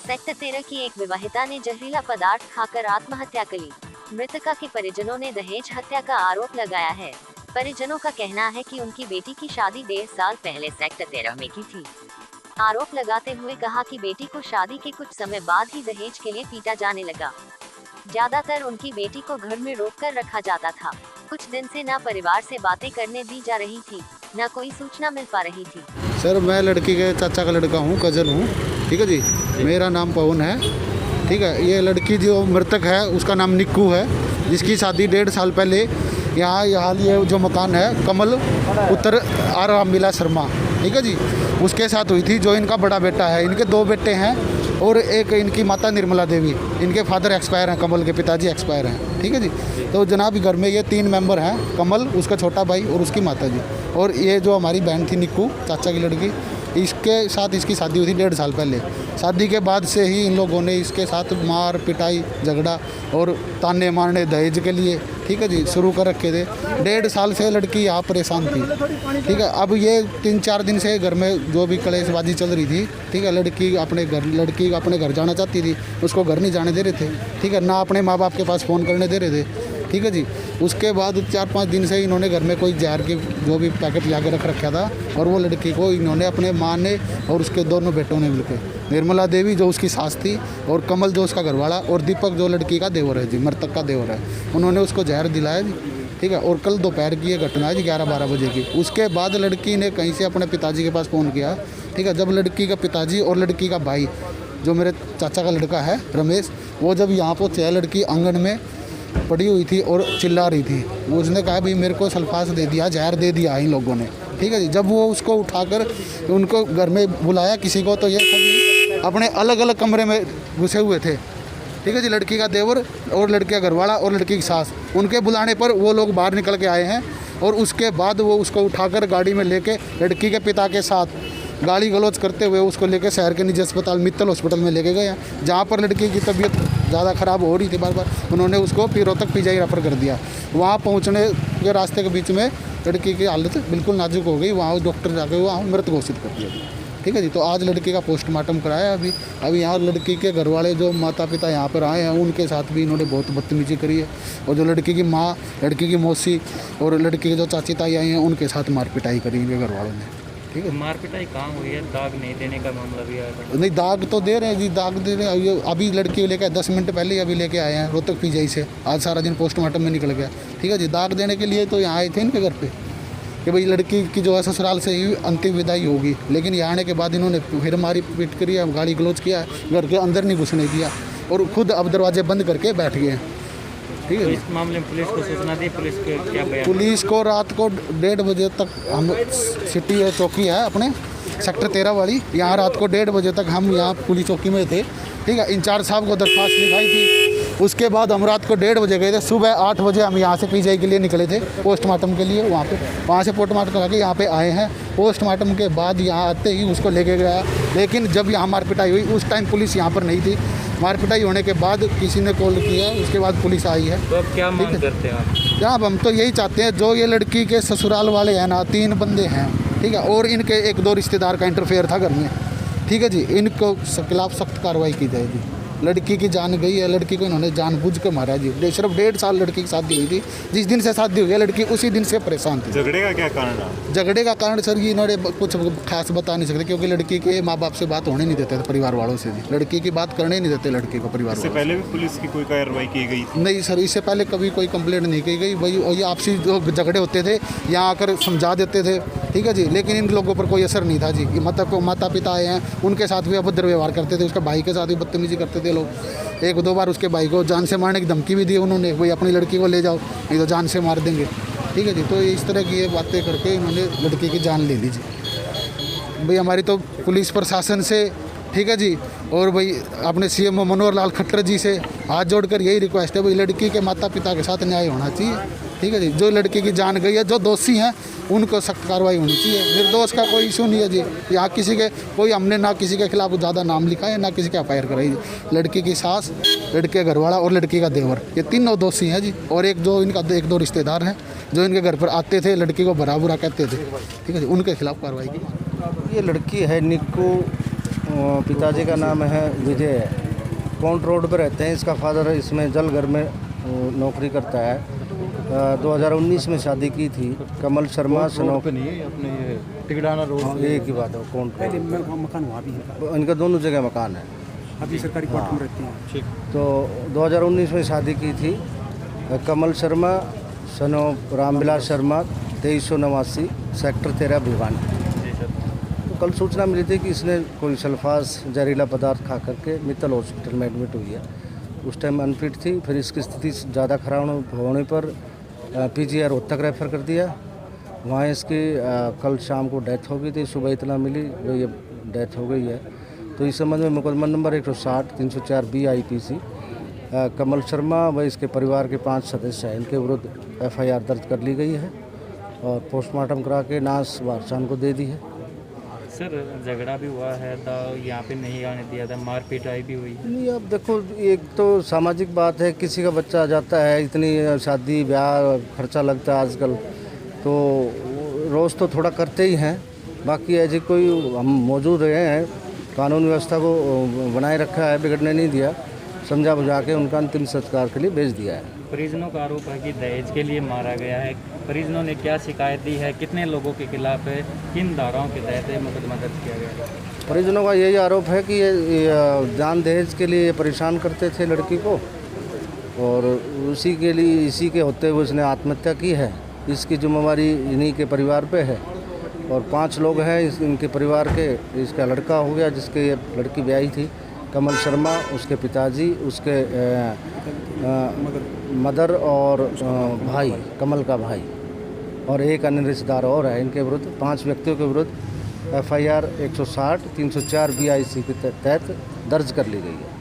Sector 13 की एक विवाहिता ने जहरीला पदार्थ खाकर आत्महत्या कर ली। मृतका के परिजनों ने दहेज हत्या का आरोप लगाया है। परिजनों का कहना है कि उनकी बेटी की शादी 1.5 साल पहले सेक्टर 13 में की थी। आरोप लगाते हुए कहा कि बेटी को शादी के कुछ समय बाद ही दहेज के लिए पीटा जाने लगा। ज्यादातर उनकी बेटी को घर में रोककर रखा जाता था। कुछ दिन से न परिवार से बातें करने दी जा रही थी, न कोई सूचना मिल पा रही थी। सर, मैं लड़की के चाचा का लड़का हूँ, कज़न हूँ। ठीक है जी, मेरा नाम पवन है। ठीक है, ये लड़की जो मृतक है उसका नाम निक्कू है, जिसकी शादी 1.5 साल पहले यहाँ ये जो मकान है कमल उत्तर आर रामलीला शर्मा, ठीक है जी, उसके साथ हुई थी। जो इनका बड़ा बेटा है, इनके 2 बेटे हैं और एक इनकी माता निर्मला देवी, इनके फादर एक्सपायर हैं, कमल के पिताजी एक्सपायर हैं। ठीक है जी, तो जनाब घर में ये 3 मेंबर हैं, कमल, उसका छोटा भाई और उसकी माता जी, और ये जो हमारी बहन थी निक्कू, चाचा की लड़की, इसके साथ इसकी शादी हुई थी 1.5 साल पहले। शादी के बाद से ही इन लोगों ने इसके साथ मार पिटाई झगड़ा और ताने मारने दहेज के लिए, ठीक है जी, शुरू कर रखे थे। 1.5 साल से लड़की यहाँ परेशान थी। ठीक है, अब ये 3-4 दिन से घर में जो भी कलेशबाजी चल रही थी। ठीक है, लड़की अपने घर जाना चाहती थी, उसको घर नहीं जाने दे रहे थे। ठीक है, ना अपने माँ बाप के पास फ़ोन करने दे रहे थे। ठीक है जी, उसके बाद 4-5 दिन से इन्होंने घर में कोई जहर की जो भी पैकेट ला के रख रखा था, और वो लड़की को इन्होंने अपने माँ ने और उसके दोनों बेटों ने मिलकर, निर्मला देवी जो उसकी सास थी और कमल जो उसका घरवाला और दीपक जो लड़की का देवर है जी, मृतक का देवर है, उन्होंने उसको जहर दिलाया जी। ठीक है, और कल दोपहर की ये घटना है जी, 11-12 बजे की। उसके बाद लड़की ने कहीं से अपने पिताजी के पास फ़ोन किया। ठीक है, जब लड़की का पिताजी और लड़की का भाई जो मेरे चाचा का लड़का है रमेश, वो जब यहाँ पहुँचे, लड़की आंगन में पड़ी हुई थी और चिल्ला रही थी। उसने कहा भाई मेरे को सल्फास दे दिया, जहर दे दिया इन लोगों ने। ठीक है जी, जब वो उसको उठाकर उनको घर में बुलाया किसी को, तो ये सभी अपने अलग अलग कमरे में घुसे हुए थे। ठीक है जी, लड़की का देवर और लड़के का घरवाला और लड़की की सास, उनके बुलाने पर वो लोग बाहर निकल के आए हैं, और उसके बाद वो उसको उठाकर गाड़ी में लेके लड़की के पिता के साथ गाली गलौज करते हुए उसको लेकर शहर के निजी अस्पताल मित्तल हॉस्पिटल में लेके गए हैं, जहाँ पर लड़की की तबीयत ज़्यादा ख़राब हो रही थी बार बार। उन्होंने उसको फिर रोहतक पीजीआई रेफर कर दिया। वहाँ पहुँचने के रास्ते के बीच में लड़की की हालत बिल्कुल नाजुक हो गई, वहाँ डॉक्टर जाकर वहाँ मृत घोषित कर दिया। ठीक है जी, तो आज लड़की का पोस्टमार्टम कराया। अभी यहाँ लड़की के घर वाले जो माता पिता यहाँ पर आए हैं, उनके साथ भी इन्होंने बहुत बदतमीजी करी है, और जो लड़की की माँ, लड़की की मौसी और लड़की के जो चाची ताई आई हैं, उनके साथ मार पिटाई करी इनके घर वालों ने। ठीक है, मार पिटाई कहाँ हुई है? दाग नहीं देने का मामला भी आया? नहीं, दाग तो दे रहे हैं जी, दाग दे रहे हैं। अभी लड़की लेके 10 मिनट पहले ही अभी लेके आए हैं रोहतक पीजीआई से। आज सारा दिन पोस्टमार्टम में निकल गया। ठीक है जी, दाग देने के लिए तो यहाँ आए थे इनके घर पे कि भाई लड़की की जो है ससुराल से ही अंतिम विदाई होगी, लेकिन यहाँ आने के बाद इन्होंने फिर मारी पीट करी है, गाली गलौज किया, घर के अंदर नहीं घुसने दिया, और खुद अब दरवाजे बंद करके बैठ गए हैं। ठीक है, तो इस मामले में पुलिस को सूचना दी? पुलिस को क्या बयान? पुलिस को रात को 1:30 बजे तक हम सिटी चौकी है अपने सेक्टर 13 वाली, यहाँ रात को 1:30 बजे तक हम यहाँ पुलिस चौकी में थे। ठीक है, इंचार्ज साहब को दरख्वास्त लिखाई थी। उसके बाद हम रात को 1:30 बजे गए थे। सुबह 8 बजे हम यहाँ से पीजीआई के लिए निकले थे पोस्टमार्टम के लिए। वहाँ से पोस्टमार्टम करा के यहाँ पे आए हैं। पोस्टमार्टम के बाद यहाँ आते ही उसको लेके गया, लेकिन जब यहाँ मारपिटाई हुई उस टाइम पुलिस यहाँ पर नहीं थी। मारपिटाई होने के बाद किसी ने कॉल किया, उसके बाद पुलिस आई है। तो अब क्या मांग करते हैं आप? जनाब हम तो यही चाहते हैं, जो ये लड़की के ससुराल वाले हैं ना, 3 बंदे हैं, ठीक है, और इनके 1-2 रिश्तेदार का इंटरफेयर था घर में। ठीक है जी, इनको खिलाफ सख्त कार्रवाई की जाएगी। लड़की की जान गई है, लड़की को इन्होंने जानबूझ के मारा जी। सिर्फ 1.5 साल लड़की की शादी हुई थी। जिस दिन से शादी हुई है लड़की उसी दिन से परेशान थी। झगड़े का क्या कारण है? झगड़े का कारण सर ये इन्होंने कुछ खास बता नहीं सकते, क्योंकि लड़की के माँ बाप से बात होने नहीं देते थे परिवार वालों से जी। लड़की की बात करने नहीं देते लड़की को परिवार वालों से। पहले भी पुलिस की कोई कार्रवाई की गई थी? नहीं सर, इससे पहले कभी कोई कंप्लेंट नहीं की गई। वही ये आपसी जो झगड़े होते थे यहाँ आकर समझा देते थे। ठीक है जी, लेकिन इन लोगों पर कोई असर नहीं था जी। मतलब माता पिता आए हैं, उनके साथ भी अभद्र व्यवहार करते थे, उसके भाई के साथ भी बदतमीजी करते थे लोग। 1-2 बार उसके भाई को जान से मारने की धमकी भी दी उन्होंने, भाई अपनी लड़की को ले जाओ नहीं तो जान से मार देंगे। ठीक है जी, तो इस तरह की ये बातें करके इन्होंने लड़की की जान ले ली जी। भाई हमारी तो पुलिस प्रशासन से, ठीक है जी, और भाई अपने CM मनोहर लाल खट्टर जी से हाथ जोड़कर यही रिक्वेस्ट है, भाई लड़की के माता पिता के साथ न्याय होना चाहिए। ठीक है जी, जो लड़की की जान गई है, जो दोषी हैं उनको सख्त कार्रवाई होनी चाहिए। निर्दोष का कोई इशू नहीं है जी। यहाँ किसी के कोई हमने ना किसी के खिलाफ ज़्यादा नाम लिखा है, ना किसी के FIR कराई। लड़की की सास, लड़के घरवाला और लड़की का देवर, ये तीनों दोषी हैं जी। और एक जो इनका 1-2 रिश्तेदार हैं जो इनके घर पर आते थे, लड़की को भरा बुरा कहते थे। ठीक है जी, उनके खिलाफ कार्रवाई की। ये लड़की है निक्कू पिताजी का नाम है विजय, पौंड रोड पर रहते हैं। इसका फादर इसमें जलघर में नौकरी करता है। 2019 में शादी की थी। कमल शर्मा सनो पे नहीं अपने ये टिकडाना रोड एक ही बात है, कौन मकान वहाँ भी है, इनका दोनों जगह मकान है। अभी सरकारी क्वार्टर में रहती हैं। तो 2019 में शादी की थी। कमल शर्मा सनो रामविलास शर्मा 2389 सेक्टर 13 भिवानी। तो कल सूचना मिली थी कि इसने कोई सल्फास जहरीला पदार्थ खा करके मित्तल हॉस्पिटल में एडमिट हुई है। उस टाइम अनफिट थी, फिर इसकी स्थिति ज़्यादा खराब होने पर पीजीआई रोहतक रेफर कर दिया। वहाँ इसकी कल शाम को डेथ हो गई थी। सुबह इतना मिली ये डेथ हो गई है। तो इस संबंध में मुकदमा नंबर 160 304 BIPC कमल शर्मा व इसके परिवार के 5 सदस्य हैं, इनके विरुद्ध FIR दर्ज कर ली गई है और पोस्टमार्टम करा के नाश वारसान को दे दी है। सर झगड़ा भी हुआ है, यहाँ पे नहीं आने दिया था, मार पिटाई भी हुई है। नहीं, अब देखो एक तो सामाजिक बात है, किसी का बच्चा जाता है, इतनी शादी ब्याह खर्चा लगता है आजकल, तो रोज़ तो थोड़ा करते ही हैं। बाकी ऐसे कोई हम मौजूद रहे हैं, कानून व्यवस्था को बनाए रखा है, बिगड़ने नहीं दिया, समझा बुझा के उनका अंतिम संस्कार के लिए भेज दिया है। परिजनों का आरोप है कि दहेज के लिए मारा गया है। परिजनों ने क्या शिकायत दी है, कितने लोगों के खिलाफ है, किन धाराओं के तहत मुकदमा दर्ज किया गया है? परिजनों का यही आरोप है कि ये दान दहेज के लिए परेशान करते थे लड़की को और उसी के लिए इसी के होते हुए उसने आत्महत्या की है। इसकी जिम्मेवारी इन्हीं के परिवार पे है और 5 लोग हैं इनके परिवार के। इसका लड़का हो गया जिसके ये लड़की ब्याही थी, कमल शर्मा, उसके पिताजी, उसके मदर और भाई, कमल का भाई और एक अन्य रिश्तेदार और है। इनके विरुद्ध 5 व्यक्तियों के विरुद्ध FIR 160 304 BIC के तहत दर्ज कर ली गई है।